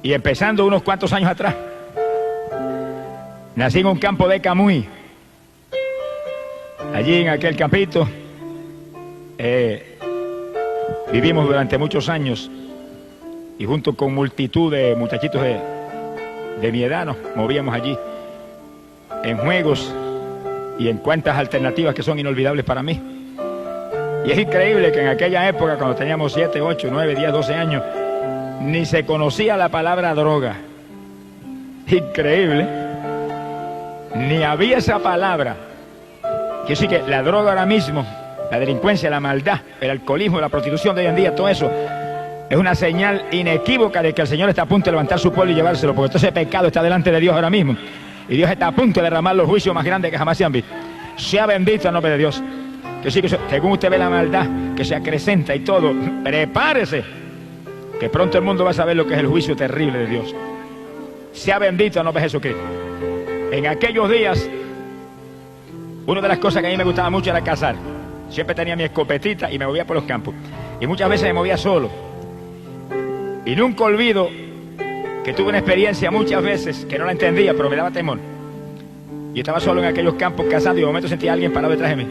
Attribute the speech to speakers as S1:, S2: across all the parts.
S1: Y empezando unos cuantos años atrás, nací en un campo de Camuy. Allí en aquel campito vivimos durante muchos años y junto con multitud de muchachitos de mi edad nos movíamos allí en juegos y en cuantas alternativas que son inolvidables para mí. Y es increíble que en aquella época, cuando teníamos 7, 8, 9, 10, 12 años, ni se conocía la palabra droga. Increíble. Ni había esa palabra. Quiero decir que la droga ahora mismo, la delincuencia, la maldad, el alcoholismo, la prostitución de hoy en día, todo eso es una señal inequívoca de que el Señor está a punto de levantar su pueblo y llevárselo, porque todo ese pecado está delante de Dios ahora mismo. Y Dios está a punto de derramar los juicios más grandes que jamás se han visto. Sea bendito el nombre de Dios. Que sí, que según usted ve la maldad que se acrecenta y todo, prepárese, que pronto el mundo va a saber lo que es el juicio terrible de Dios. Sea bendito el nombre de Jesucristo. En aquellos días, una de las cosas que a mí me gustaba mucho era cazar. Siempre tenía mi escopetita y me movía por los campos. Y muchas veces me movía solo. Y nunca olvido que tuve una experiencia muchas veces que no la entendía, pero me daba temor. Y estaba solo en aquellos campos cazando y de momento sentía a alguien parado detrás de mí.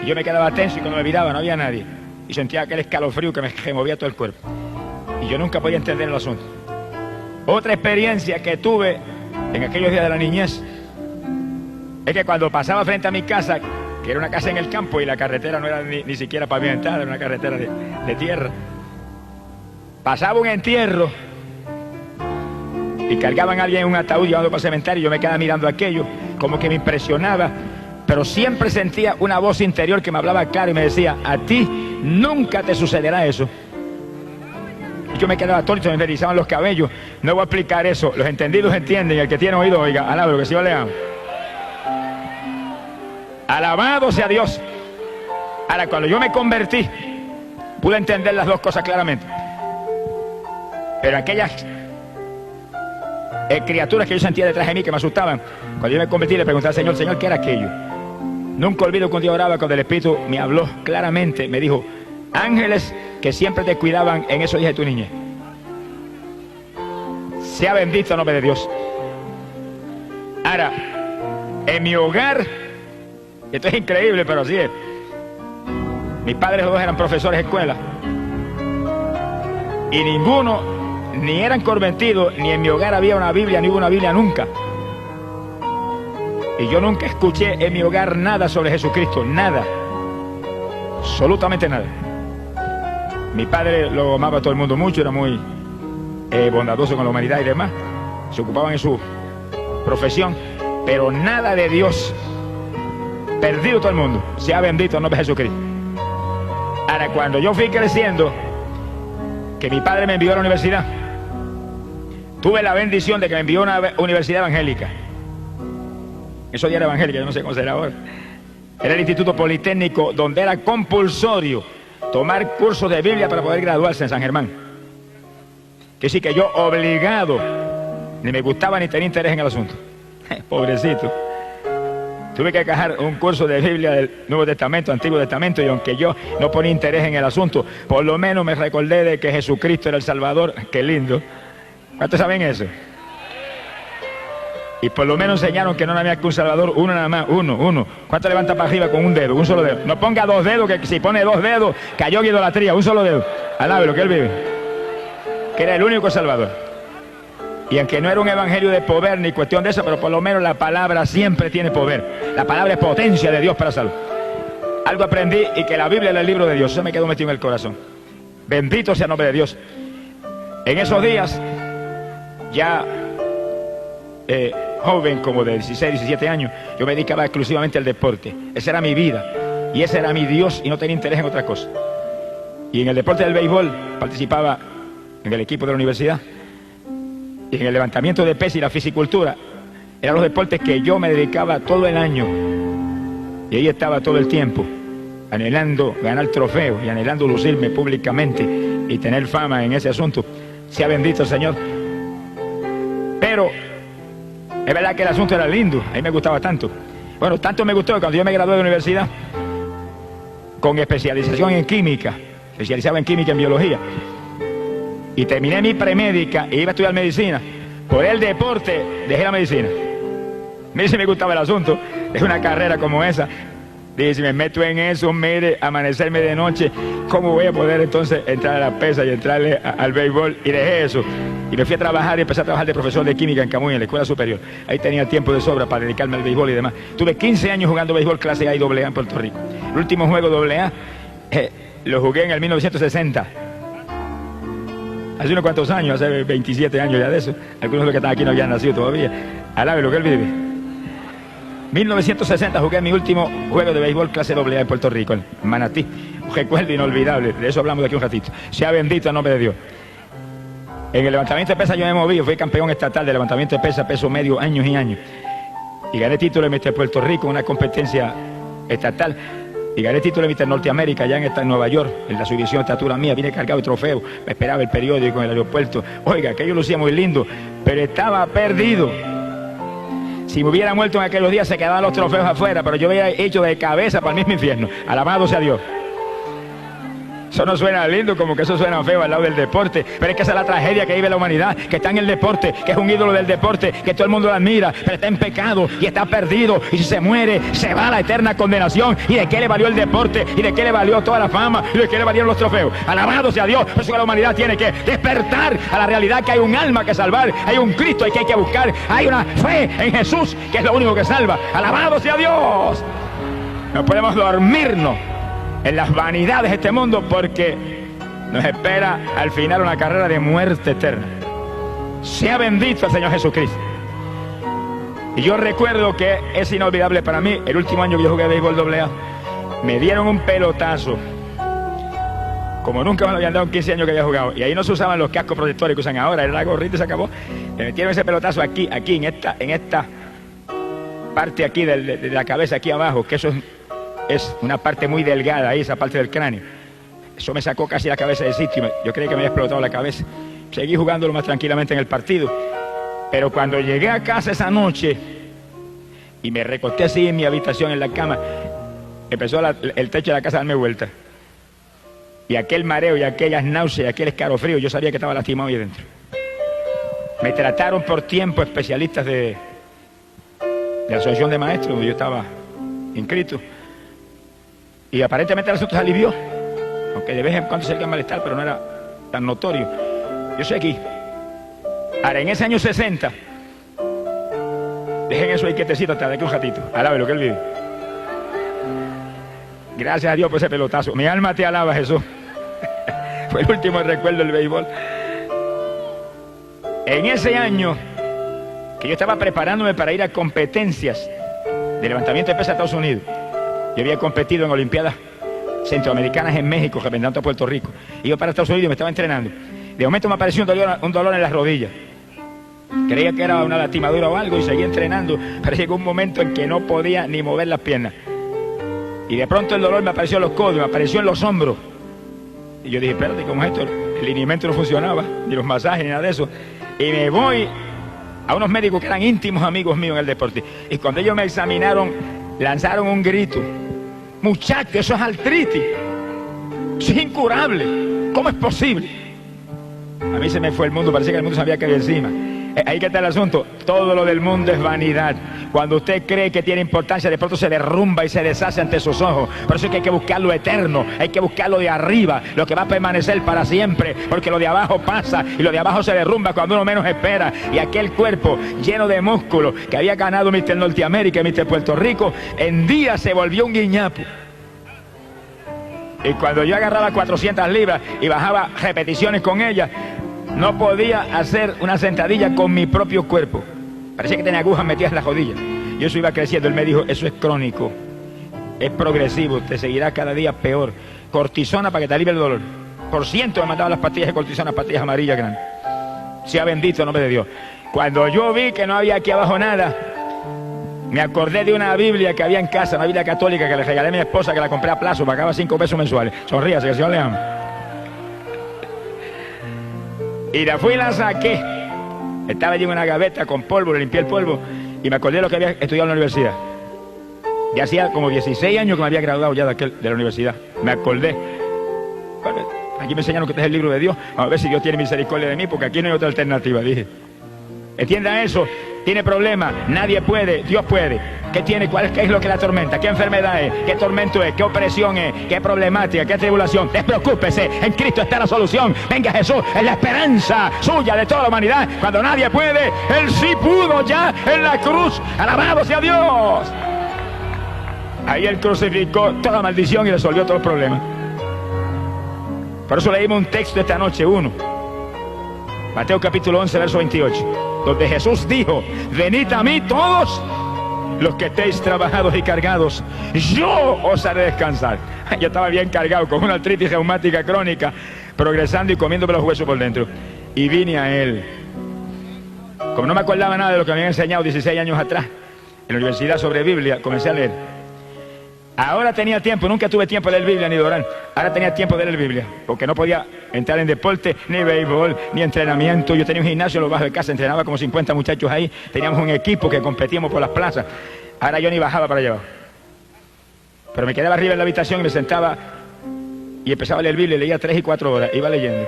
S1: Y yo me quedaba tenso y cuando me miraba no había nadie. Y sentía aquel escalofrío que me movía todo el cuerpo. Y yo nunca podía entender el asunto. Otra experiencia que tuve en aquellos días de la niñez es que cuando pasaba frente a mi casa, que era una casa en el campo y la carretera no era ni siquiera pavimentada, era una carretera de tierra, pasaba un entierro y cargaban a alguien en un ataúd llevando para el cementerio y yo me quedaba mirando aquello, como que me impresionaba, pero siempre sentía una voz interior que me hablaba claro y me decía: a ti nunca te sucederá eso. Y yo me quedaba atónito, me erizaban los cabellos. No voy a explicar eso, los entendidos entienden y el que tiene oído oiga. Alaba lo que si yo le amo. Alabado sea Dios. Ahora, cuando yo me convertí, pude entender las dos cosas claramente. Pero aquellas criaturas que yo sentía detrás de mí que me asustaban, cuando yo me convertí le pregunté al Señor: Señor, ¿qué era aquello? Nunca olvido que un día oraba cuando el Espíritu me habló claramente, me dijo: ángeles que siempre te cuidaban en esos días de tu niñez. Sea bendito el nombre de Dios. Ahora, en mi hogar, esto es increíble, pero así es. Mis padres los dos eran profesores de escuela. Y ninguno, ni eran convertidos, ni en mi hogar había una Biblia, ni hubo una Biblia nunca. Y yo nunca escuché en mi hogar nada sobre Jesucristo, nada. Absolutamente nada. Mi padre lo amaba a todo el mundo mucho, era muy bondadoso con la humanidad y demás. Se ocupaban en su profesión, pero nada de Dios. Perdido todo el mundo. Sea bendito el nombre de Jesucristo. Ahora, cuando yo fui creciendo, que mi padre me envió a la universidad, tuve la bendición de que me envió a una universidad evangélica. Eso ya era evangélica, yo no sé cómo será ahora. Era el Instituto Politécnico, donde era compulsorio tomar cursos de Biblia para poder graduarse en San Germán. Que sí, que yo obligado, ni me gustaba ni tenía interés en el asunto. Pobrecito. Tuve que acabar un curso de Biblia del Nuevo Testamento, Antiguo Testamento, y aunque yo no ponía interés en el asunto, por lo menos me recordé de que Jesucristo era el Salvador. Qué lindo. ¿Cuántos saben eso? Y por lo menos enseñaron que no había que un Salvador, uno nada más, uno. ¿Cuánto levanta para arriba con un dedo, un solo dedo? No ponga dos dedos, que si pone dos dedos, cayó en idolatría, un solo dedo. Alabe lo que él vive. Que era el único Salvador. Y aunque no era un evangelio de poder ni cuestión de eso, pero por lo menos la palabra siempre tiene poder. La palabra es potencia de Dios para salud. Algo aprendí, y que la Biblia era el libro de Dios. Eso me quedó metido en el corazón. Bendito sea el nombre de Dios. En esos días, ya joven, como de 16, 17 años, yo me dedicaba exclusivamente al deporte. Esa era mi vida. Y ese era mi Dios, y no tenía interés en otra cosa. Y en el deporte del béisbol participaba en el equipo de la universidad. Y en el levantamiento de pesas y la fisicultura, eran los deportes que yo me dedicaba todo el año. Y ahí estaba todo el tiempo, anhelando ganar trofeos y anhelando lucirme públicamente y tener fama en ese asunto. Sea bendito el Señor. Pero es verdad que el asunto era lindo, a mí me gustaba tanto. Bueno, tanto me gustó que cuando yo me gradué de universidad, con especialización en química, especializaba en química y en biología, y terminé mi premédica y iba a estudiar medicina. Por el deporte dejé la medicina. Mire si me gustaba el asunto. Es una carrera como esa. Dije, si me meto en eso, mire, amanecerme de noche, ¿cómo voy a poder entonces entrar a la pesa y entrarle al béisbol? Y dejé eso. Y me fui a trabajar y empecé a trabajar de profesor de química en Camuy, en la escuela superior. Ahí tenía tiempo de sobra para dedicarme al béisbol y demás. Tuve 15 años jugando béisbol clase A y AA en Puerto Rico. El último juego AA lo jugué en el 1960. Hace unos cuantos años, hace 27 años ya de eso. Algunos de los que están aquí no habían nacido todavía. Alabe lo que él vive. 1960 jugué mi último juego de béisbol clase AA en Puerto Rico, en Manatí. Un recuerdo inolvidable, de eso hablamos de aquí un ratito. Sea bendito el nombre de Dios. En el levantamiento de pesas yo me moví, fui campeón estatal de levantamiento de pesas, peso medio, años y años. Y gané título de Mister Puerto Rico, una competencia estatal. Y gané título de Mister Norteamérica allá en Nueva York, en la subdivisión de estatura mía. Vine cargado de trofeos, me esperaba el periódico en el aeropuerto. Oiga, aquello lucía muy lindo, pero estaba perdido. Si me hubiera muerto en aquellos días se quedaban los trofeos afuera, pero yo había hecho de cabeza para el mismo infierno. Alabado sea Dios. Eso no suena lindo, como que eso suena feo al lado del deporte, pero es que esa es la tragedia que vive la humanidad, que está en el deporte, que es un ídolo del deporte, que todo el mundo lo admira, pero está en pecado y está perdido, y si se muere, se va a la eterna condenación. ¿Y de qué le valió el deporte? ¿Y de qué le valió toda la fama? ¿Y de qué le valieron los trofeos? Alabado sea Dios. Por eso que la humanidad tiene que despertar a la realidad que hay un alma que salvar, hay un Cristo que hay que buscar, hay una fe en Jesús que es lo único que salva. Alabado sea Dios. No podemos dormirnos en las vanidades de este mundo, porque nos espera al final una carrera de muerte eterna. Sea bendito el Señor Jesucristo. Y yo recuerdo que es inolvidable para mí, el último año que yo jugué béisbol AA, me dieron un pelotazo como nunca me lo habían dado en 15 años que había jugado, y ahí no se usaban los cascos protectores que usan ahora, era la gorrita y se acabó. Me metieron ese pelotazo aquí en esta parte aquí de la cabeza, aquí abajo, que eso es una parte muy delgada ahí, esa parte del cráneo. Eso me sacó casi la cabeza del sitio. Yo creí que me había explotado la cabeza. Seguí jugándolo más tranquilamente en el partido. Pero cuando llegué a casa esa noche y me recosté así en mi habitación, en la cama, empezó el techo de la casa a darme vuelta. Y aquel mareo y aquellas náuseas, aquel escalofrío, yo sabía que estaba lastimado ahí dentro. Me trataron por tiempo especialistas de la asociación de maestros, donde yo estaba inscrito. Y aparentemente el asunto se alivió, aunque de vez en cuando se sentía malestar, pero no era tan notorio. Yo estoy aquí. Ahora, en ese año 60, dejen eso ahí quietecito hasta de aquí un ratito. Alabe lo que él vive. Gracias a Dios por ese pelotazo. Mi alma te alaba, Jesús. Fue el último recuerdo del béisbol. En ese año que yo estaba preparándome para ir a competencias de levantamiento de pesas a Estados Unidos, yo había competido en Olimpiadas Centroamericanas en México, representando a Puerto Rico. Iba para Estados Unidos y me estaba entrenando. De momento me apareció un dolor en las rodillas. Creía que era una lastimadura o algo y seguía entrenando, pero llegó un momento en que no podía ni mover las piernas. Y de pronto el dolor me apareció en los codos, me apareció en los hombros. Y yo dije, espérate, ¿cómo es esto? El lineamiento no funcionaba, ni los masajes, ni nada de eso. Y me voy a unos médicos que eran íntimos amigos míos en el deporte. Y cuando ellos me examinaron, lanzaron un grito. Muchacho, eso es artritis. Eso es incurable. ¿Cómo es posible? A mí se me fue el mundo, parecía que el mundo se había caído encima. Ahí que está el asunto. Todo lo del mundo es vanidad. Cuando usted cree que tiene importancia, de pronto se derrumba y se deshace ante sus ojos. Por eso es que hay que buscar lo eterno, hay que buscar lo de arriba, lo que va a permanecer para siempre, porque lo de abajo pasa y lo de abajo se derrumba cuando uno menos espera. Y aquel cuerpo lleno de músculo que había ganado Mister Norteamérica y Mister Puerto Rico, en día se volvió un guiñapo. Y cuando yo agarraba 400 libras y bajaba repeticiones con ellas, no podía hacer una sentadilla con mi propio cuerpo. Parecía que tenía agujas metidas en las rodillas. Y eso iba creciendo. Él me dijo, eso es crónico, es progresivo, te seguirá cada día peor. Cortisona para que te alivie el dolor. Por ciento me mandaban las pastillas de cortisona, pastillas amarillas grandes. Sea bendito el nombre de Dios. Cuando yo vi que no había aquí abajo nada, me acordé de una Biblia que había en casa, una Biblia católica que le regalé a mi esposa, que la compré a plazo, pagaba 5 pesos mensuales. Sonríase, que el Señor le ama. Y la fui y la saqué. Estaba allí en una gaveta con polvo, le limpié el polvo y me acordé de lo que había estudiado en la universidad. Ya hacía como 16 años que me había graduado ya de la universidad. Me acordé. Bueno, Aquí me enseñaron que este es el libro de Dios. Vamos a ver si Dios tiene misericordia de mí, porque aquí no hay otra alternativa, dije. Entienda eso. Tiene problemas, nadie puede, Dios puede. ¿Qué tiene? ¿Qué es lo que la atormenta? ¿Qué enfermedad es? ¿Qué tormento es? ¿Qué opresión es? ¿Qué problemática? ¿Qué tribulación? Despreocúpese, en Cristo está la solución. Venga Jesús, es la esperanza suya de toda la humanidad. Cuando nadie puede, Él sí pudo ya en la cruz. Alabado sea Dios. Ahí Él crucificó toda maldición y resolvió todos los problemas. Por eso leímos un texto esta noche, Mateo capítulo 11, verso 28, donde Jesús dijo: venid a mí todos los que estéis trabajados y cargados, yo os haré descansar. Yo estaba bien cargado con una artritis reumática crónica, progresando y comiéndome los huesos por dentro, y vine a Él. Como no me acordaba nada de lo que me habían enseñado 16 años atrás en la universidad sobre Biblia, comencé a leer. Ahora tenía tiempo, nunca tuve tiempo de leer Biblia ni de orar. Ahora tenía tiempo de leer Biblia, porque no podía entrar en deporte, ni béisbol, ni entrenamiento. Yo tenía un gimnasio en lo bajo de casa, entrenaba como 50 muchachos ahí. Teníamos un equipo que competíamos por las plazas. Ahora yo ni bajaba para allá. Pero me quedaba arriba en la habitación y me sentaba y empezaba a leer Biblia. Leía 3 y 4 horas, iba leyendo.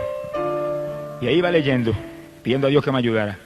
S1: Y ahí iba leyendo, pidiendo a Dios que me ayudara.